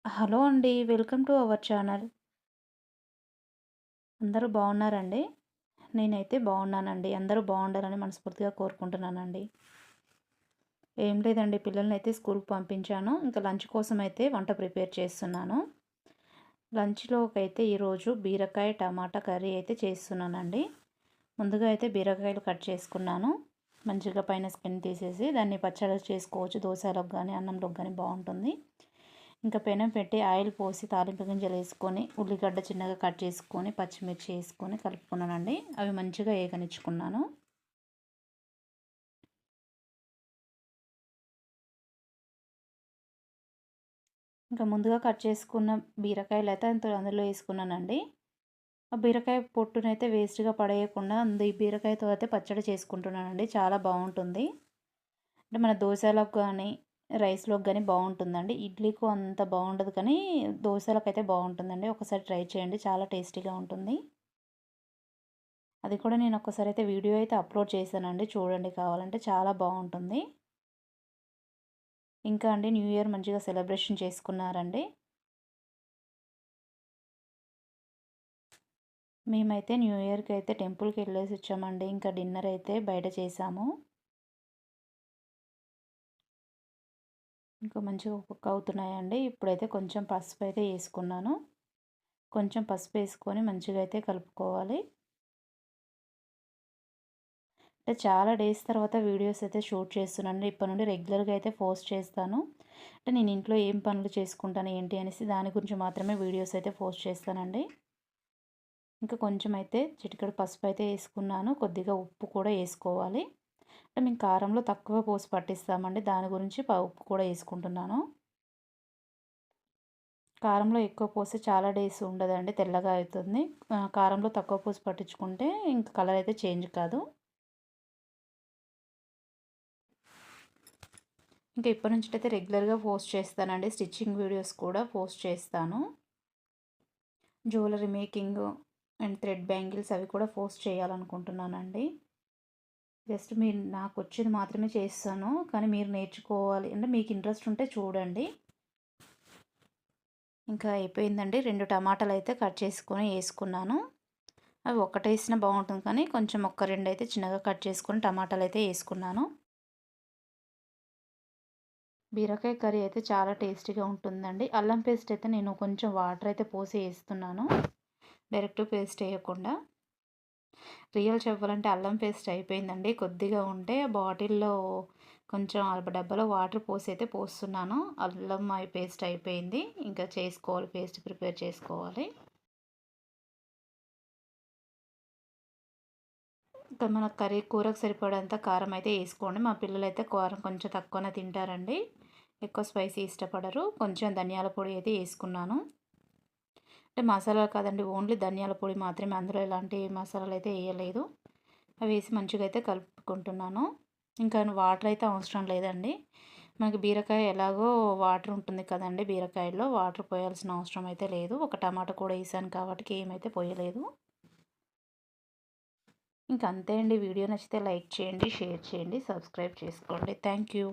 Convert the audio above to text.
Hello అండి. Welcome to our channel. అందరూ బాగున్నారండి? నేనైతే బాగున్నానండి. అందరూ బాగుండాలని మనస్ఫూర్తిగా కోరుకుంటున్నానండి. ఏం లేదండి, పిల్లల్నైతే స్కూల్‌కి పంపించాను. ఇంకా లంచ్ కోసం అయితే వంట ప్రిపేర్ చేస్తున్నాను. లంచ్‌లోకైతే ఈరోజు బీరకాయ టమాటా కర్రీ అయితే చేస్తున్నానండి. ముందుగా అయితే బీరకాయలు కట్ చేసుకున్నాను. మంచిగా పైన స్కిన్ తీసేసి దాన్ని పచ్చడి చేసుకోవచ్చు. దోసలోకి గానీ, అన్నంలోకి గానీ బాగుంటుంది. ఇంకా పెనం పెట్టి ఆయిల్ పోసి తాలింపు గింజలు వేసుకొని ఉల్లిగడ్డ చిన్నగా కట్ చేసుకొని పచ్చిమిర్చి వేసుకొని కలుపుకున్నానండి. అవి మంచిగా ఏగనిచ్చుకున్నాను. ఇంకా ముందుగా కట్ చేసుకున్న బీరకాయలు అయితే అందులో వేసుకున్నానండి. ఆ బీరకాయ పొట్టునైతే వేస్ట్గా పడేయకుండా ఈ బీరకాయతో అయితే పచ్చడి చేసుకుంటున్నానండి. చాలా బాగుంటుంది. అంటే మన దోశలకు కానీ రైస్లోకి కానీ బాగుంటుందండి. ఇడ్లీకు అంత బాగుండదు కానీ దోశలకు అయితే బాగుంటుందండి. ఒకసారి ట్రై చేయండి, చాలా టేస్టీగా ఉంటుంది. అది కూడా నేను ఒక్కసారి అయితే వీడియో అయితే అప్లోడ్ చేశానండి. చూడండి కావాలంటే, చాలా బాగుంటుంది. ఇంకా అండి, న్యూ ఇయర్ మంచిగా సెలబ్రేషన్ చేసుకున్నారండి? మేమైతే న్యూ ఇయర్‌కి అయితే టెంపుల్‌కి వెళ్ళేసి వచ్చామండి. ఇంకా డిన్నర్ అయితే బయట చేసాము. ఇంకా మంచిగా కుక్ అవుతున్నాయండి. ఇప్పుడైతే కొంచెం పసుపు అయితే వేసుకున్నాను. కొంచెం పసుపు వేసుకొని మంచిగా అయితే కలుపుకోవాలి. అంటే చాలా డేస్ తర్వాత వీడియోస్ అయితే షూట్ చేస్తున్నాను. ఇప్పటి నుండి రెగ్యులర్‌గా అయితే పోస్ట్ చేస్తాను. అంటే నేను ఇంట్లో ఏం పనులు చేసుకుంటాను ఏంటి అనేసి దాని గురించి మాత్రమే వీడియోస్ అయితే పోస్ట్ చేస్తానండి. ఇంకా కొంచెం అయితే చిటికెడు పసుపు అయితే వేసుకున్నాను. కొద్దిగా ఉప్పు కూడా వేసుకోవాలి. అంటే మేము కారంలో తక్కువ పోసి పట్టిస్తామండి. దాని గురించి ఉప్పు కూడా వేసుకుంటున్నాను. కారంలో ఎక్కువ పోస్తే చాలా డేస్ ఉండదండి, తెల్లగా అవుతుంది. కారంలో తక్కువ పోసి పట్టించుకుంటే ఇంక కలర్ అయితే చేంజ్ కాదు. ఇంకా ఇప్పటి నుంచి అయితే రెగ్యులర్‌గా పోస్ట్ చేస్తానండి. స్టిచ్చింగ్ వీడియోస్ కూడా పోస్ట్ చేస్తాను. Jewellery making and thread bangles అవి కూడా పోస్ట్ చేయాలనుకుంటున్నానండి. జస్ట్ మీరు నాకొచ్చేది మాత్రమే చేస్తాను. కానీ మీరు నేర్చుకోవాలి అంటే మీకు ఇంట్రెస్ట్ ఉంటే చూడండి. ఇంకా అయిపోయిందండి. 2 టమాటాలైతే కట్ చేసుకొని ఏసుకున్నాను. అవి ఒక్కటేసినా బాగుంటుంది కానీ కొంచెం ఒక 2 అయితే చిన్నగా కట్ చేసుకొని టమాటాలైతే ఏసుకున్నాను. బీరకాయ కర్రీ అయితే చాలా టేస్టీగా ఉంటుందండి. అల్లం పేస్ట్ అయితే నేను కొంచెం వాటర్ అయితే పోసి ఏస్తున్నాను, డైరెక్ట్ పేస్ట్ ఏయకుండా. రియల్ చెప్పాలంటే అల్లం పేస్ట్ అయిపోయిందండి. కొద్దిగా ఉంటే బాటిల్‌లో కొంచెం డబ్బాలో వాటర్ పోసి అయితే పోస్తున్నాను. అల్లం పేస్ట్ అయిపోయింది. ఇంకా చేసుకోవాలి, పేస్ట్ ప్రిపేర్ చేసుకోవాలి. ఇంకా మన కూరకు సరిపడేంత కారం అయితే ఏసుకోండి. మా పిల్లలైతే కారం కొంచెం తక్కువనే తింటారండి. ఎక్కువ స్పైసీ ఇష్టపడరు. కొంచెం ధనియాల పొడి అయితే ఏసుకున్నాను. అంటే మసాలా కాదండి, ఓన్లీ ధనియాల పొడి మాత్రమే. అందులో ఎలాంటి మసాలాలు అయితే ఏయలేదు. అవి వేసి మంచిగా అయితే కలుపుకుంటున్నాను. ఇంకా వాటర్ అయితే అవసరం లేదండి. మనకి బీరకాయ ఎలాగో వాటర్ ఉంటుంది కదండీ, బీరకాయలో వాటర్ పోయాల్సిన అవసరం అయితే లేదు. ఒక టమాటా కూడా వేసాను కాబట్టి ఏమైతే పోయలేదు. ఇంక అంతే అండి. వీడియో నచ్చితే లైక్ చేయండి, షేర్ చేయండి, సబ్స్క్రైబ్ చేసుకోండి. Thank you.